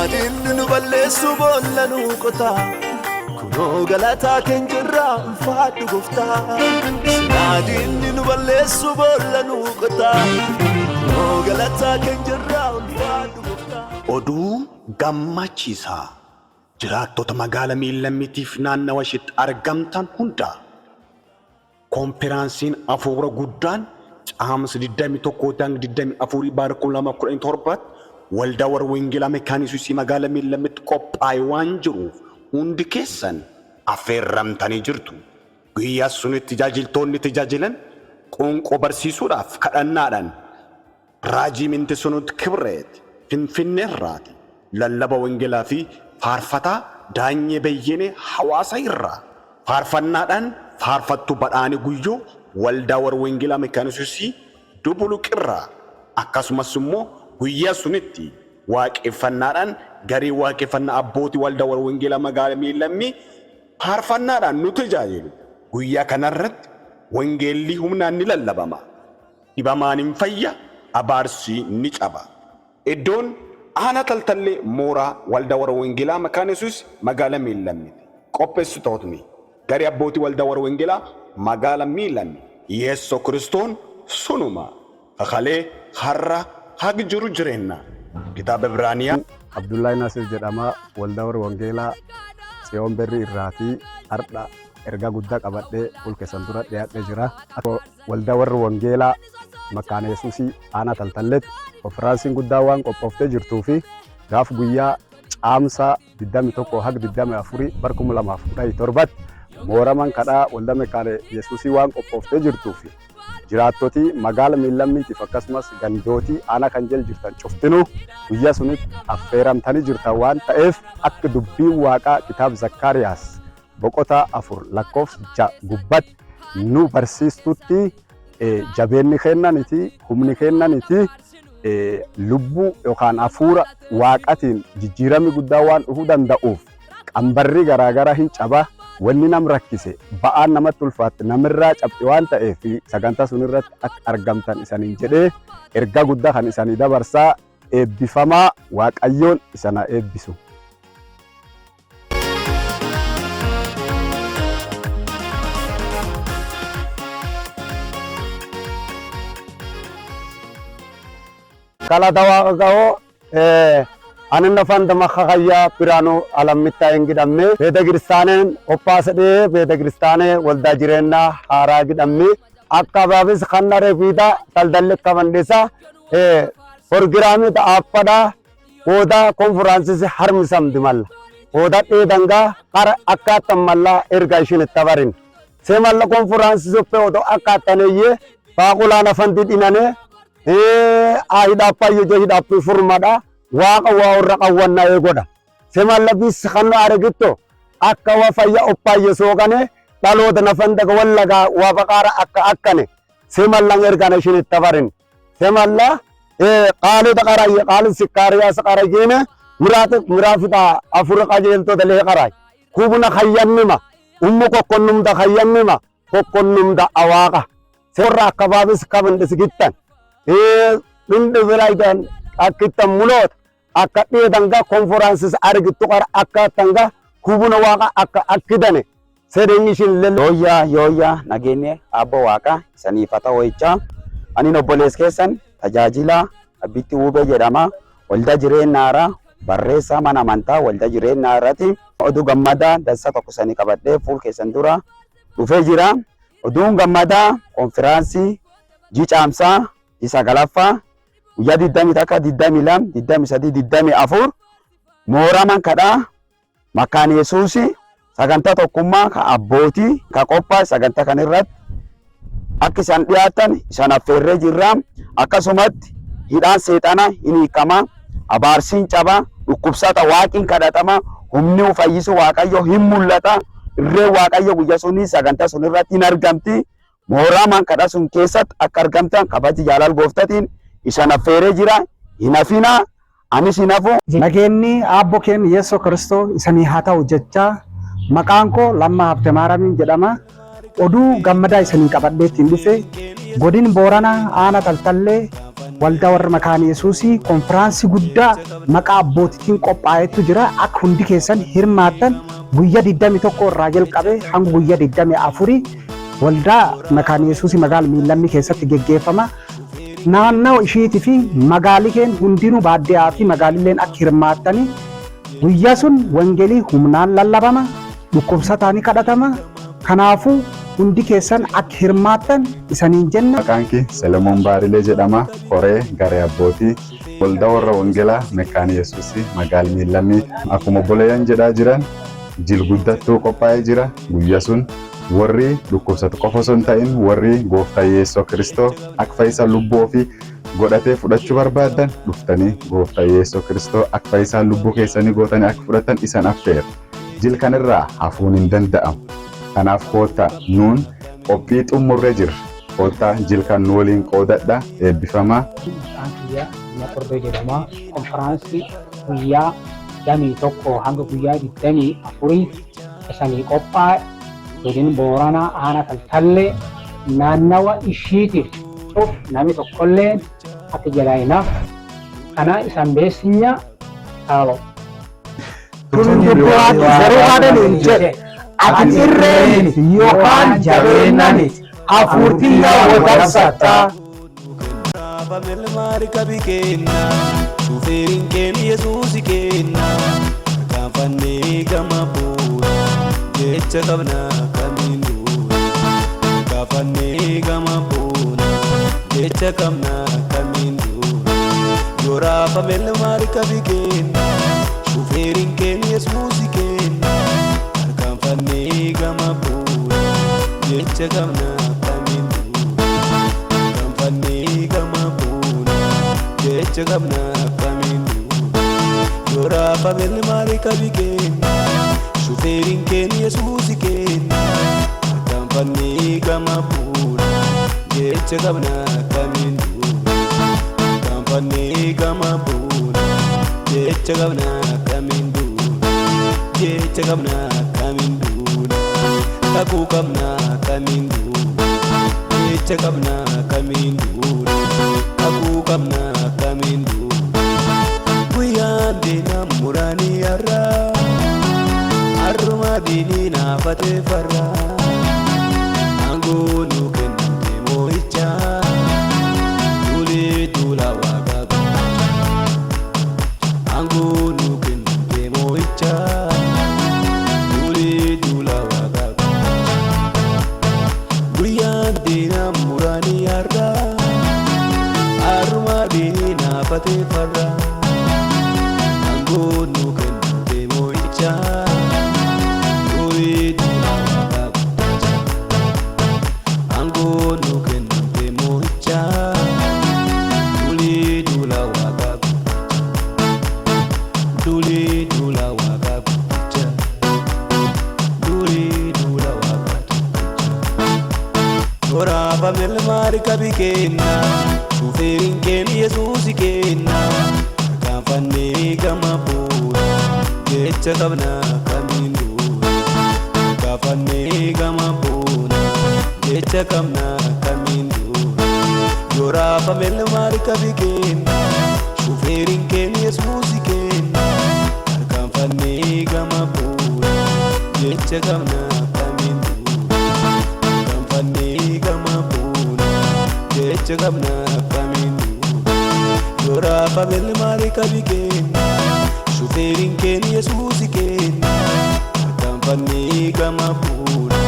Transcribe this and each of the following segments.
Sinadin nu balleessu boolla nu qota kunoo galataa keenya jirraa ulfaadhu gooftaa. Sinadin nu balleessu boolla nu qota kunoo galataa keenya jirraa ulfaadhu gooftaa. Oduu gammachiisaa jiraattota magaalaa Miilammiitiif naannawa isheetti argamtan hunda konferaansiin afuura guddaan caamsa 21-24 bara 2017 waldaa warra wangeelaa makaana Yesuusii magaalaa Miilammiitti qophaa'ee waan jiruuf hundi keessan affeerramtanii jirtu. Guyyaa sunitti tajaajiltoonni tajaajilan qoonqoo barsiisuudhaaf kadhannaadhaan raajii Mintesoonot Kibreet Finfinneerraati lallaba wangeelaa fi faarfataa daanyee bayyene hawaasa irraa faarfannaadhaan faarfattu badhaani guyyoo waldaa warra wangeelaa makaana Yesuusii Dubuluqirraa akkasumas immoo guyyaa sunitti waaqeffannaadhaan garii waaqeffannaa abbootii waldaa warra wangeelaa magaalaa Miilammii faarfannaadhaan nu tajaajilu. Guyyaa kanarratti wangeelli humnaan ni lallabama. Dhibamaan hin fayya, abaarsi ni caba. Iddoon aanaa taltallee mooraa waldaa warra wangeelaa makaana Yesuusii magaalaa Miilammii. Qopheessitootni garii abbootii waldaa warra wangeelaa magaalaa Miilammii Yesuus Kiristoos sunuma hakalee har'a hagi jiru jireenya kitaaba Ibraaniyaa. Abdullahi Nasir jedhama waldaa warra wangeelaa Tsiyoon Berri irraatii har'a ergaa guddaa qabadhee ulkeessan dura dhiyaadhee jira. Waldaa warra wangeelaa makaana Yesuusii aanaa taltalleetti konferaansiin guddaa waan qophooftee jirtuu fi gaaf guyyaa caamsa 21 haga 24 bara 2017 mooraman kadhaa waldaa makaana Yesuusii waan qophooftee jirtuu fi jiraattoti magaalaa Miilammiitiif akkasumas gandootii aanaa kan jala jirtan cuftinuu guyyaa sunitti affeeramtanii jirtan waan ta'eef akka dubbiin waaqaa kitaaba Zakkaariyaas boqota 4 lakkoofsa gubbatti nu barsiistutti jabeenni kennaniti humni kennaniti lubbuu yookaan hafuura waaqatiin jijjiiramni guddaa waan dhufuu danda'uuf qambarri garaagaraa hin caba. Wanni nam rakkise ba'aan namatti ulfaatti namirraa cabxe waan ta'eef sagantaa sunirratti akka argamtan isaniin jedhee ergaa guddaa kan isanii dabarsaa eebbifamaa Waaqayyoon isana eebbisu. Kalata Waaqayyoo Ananda fanda makhaya pirano alamita engidamne beda kristanen opasade beda kristane walda jirenna hara gidamme akka babis khannare vida daldalle kamandesa program ta appada oda conference se harmisam dimal oda edanga har akka tamalla irrigation tabarin semalla conference zoppe odo akka taneye faqulana fandi dinane aida payo jehida furmada waaqa waa warra qawwanna eegodha semalla bis khanno aragitto akka wa fayya oppaye soogane dhaloota nafandaga wallaga waa baqara akka akkane semalla ergana shin tabarin semalla qaali taqaray qaali sikariya sakarajine murafita afur qajelto dale qaray kubuna khayyannima ummu kokkonnum da khayyannima kokkonnum da awaqa serra kababis kabandis gittan dinde viraidan akkitam mulot akka danga conferences argittu qara akka tanga kubuna waqa akka akkidane sedenishin yoya nagene abbo waqa sanifata hoicha ani noboles kesan tajajila abitti ube jedhama walda jireenyaara barreessa mana amantaa walda jireenyaarati oduu gammada dansa tokko sanii qabadhee fuul keessan dura dhufee jira. Oduun gammada konferansii jicaamsaa isa galaffaa guyyaa 20 takka 22 23 24 mooraman kadhaa makaana Yesuusii sagantaa tokkummaa ka abbootii ka qophaa sagantaa kan irratti akka isaan dhiyaatan isaan affeerree jirra. Akkasumatti hidhaan seexana hin hiikama, abaarsiin caba, dhukkubsata waaqiin kadhatama, humni fayyisu waaqayyo hin mul'ata. Irree waaqayyo guyyaa sunii sagantaa sun irratti hin argamti. Mooraman kadhaa sun keessatti akka argamtan kabaji jaalala gooftatiin isaan affeerree jira. Hin hafina anis hin hafu. Nageenyi abbo keen Yesuus Kiristoos isanii haa ta'u jecha maqaan koo Lammaa Habte Maaramiin jedhama. Oduu gammadaa isanii qabadhee ittiin dhufe godina Booranaa aanaa Taltallee waldaa warra makaana Yesuusii konfiraansii guddaa maqaa abbootiitiin qophaa'etu jira. Akka hundi keessan hirmaattan guyyaa 21 irraa jalqabee hanga guyyaa 24 waldaa makaana Yesuusii magaala Miilamii keessatti geggeeffama. Naannoo ishiitii fi magaalli keenya hundinuu baadiyyaa fi magaalilleen akka hirmaattanii guyyaa sun wangeelii humnaan lallabama, dhukkubsataan kadhatama. Kanaafuu hundi keessan akka hirmaattan isaniin jenna. Maqaan kee Selemoon Baarilee jedhama. Koree garee abbootii waldaa warra wangeelaa makaana Yesuusii magaala Miilamii. Akkuma obboleeyyan jedhaa jiran jil guddattuu qophaa'ee jira. Guyyaa sun warri dhukkubsatu qofa osoo hin ta'in warri gooftaa Yesuus Kiristoo akka fayyisa lubbuu ofii godhatee fudhachuu barbaadan dhuftanii gooftaa Yesuus Kiristoo akka fayyisa lubbuu keessanii gootanii akka fudhatan isan affeera. Jil kanarraa hafuun hin danda'amu. Kanaaf koottaa nuun qophii xumurree jira. Koottaa jil kan nu waliin qoodadha. Eebbifamaa. Maqordoo jedhama. Konfiraansii guyyaa 21 hanga guyyaa 24 isanii qophaa'e. Godin Booranaa Aanaa Taltallee naannawa ishiitiif namni tokkollee akka jalaayinaaf kana isan beesinya taa'u. Tun dubbaatu garuu haadhaniin jedhe ati irreen yookaan jabeennan hafuurtii yaawwatarsatta. Melmaari kabi kenna shufeerin keen Yesuusi kenna kaafannee gama buura jecha qabna kamiin duura kaafannee gama buura jecha qabna kamiin duura yoraafa melmaari kabi kenna shufeerin keen Yesuusi kenna kaafannee gama buura jecha qabna kamiin duura kaafannee gama jecha qabna kamiin duura yoraafa melmaari kabi kenna shufeerin keen Yesuusi kenna kaafannee gama buura jecha qabna kamiin duura kaafannee gama buura jecha qabna kamiin duura jecha qabna kamiin duura kakuu qabna kamiin duura jecha qabna kamiin duura kakuu qabna kamiin duura guyyaan deena muraanii yarraa arruma diinii naafatee farraa aangoo nu kennamte moo'ichaa duulee duula waaqaa aangoo nu kennamte moo'ichaa duulee duula waaqaa guyyaan deena muraanii yarraa arruma diinii naafatee farraa aangoo nu kennamte moo'ichaa melmaari kabi kenna shufeerin keen Yesuusi kenna kaafannee gama buura jecha qabna kamiin duura kaafannee gama buura jecha qabna kamiin duura yoraafa melmaari kabi kenna shufeerin keen Yesuusi kenna kaafannee gama buura jecha qabna kamiin duura kaafannee gama jecha qabna kamiin duura yoraafa melmaari kabi kenna shufeerin keen Yesuusi kenna kaafannee gama buura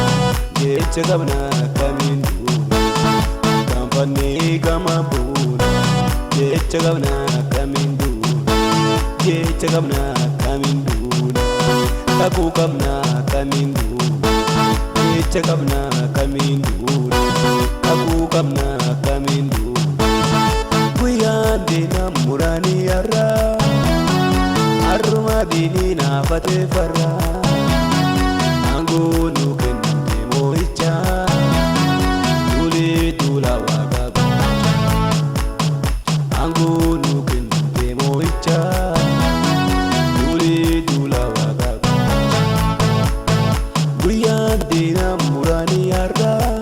jecha qabna kamiin duura kaafannee gama buura jecha qabna kamiin duura jecha qabna kamiin duura kakuu qabna kamiin duura jecha qabna kamiin duura kakuu qabna kamiin duura guyyaan deena muraanii yarraa arruma diinii naafatee farraa aangoo nu kennamte moo'ichaa duulee duula waaqaa aangoo nu kennamte moo'ichaa duulee duula waaqaa guyyaan deena muraanii yarraa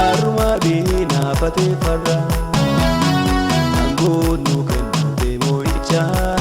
arruma diinii naafatee farraa goonu kan nuti moo'ichaa.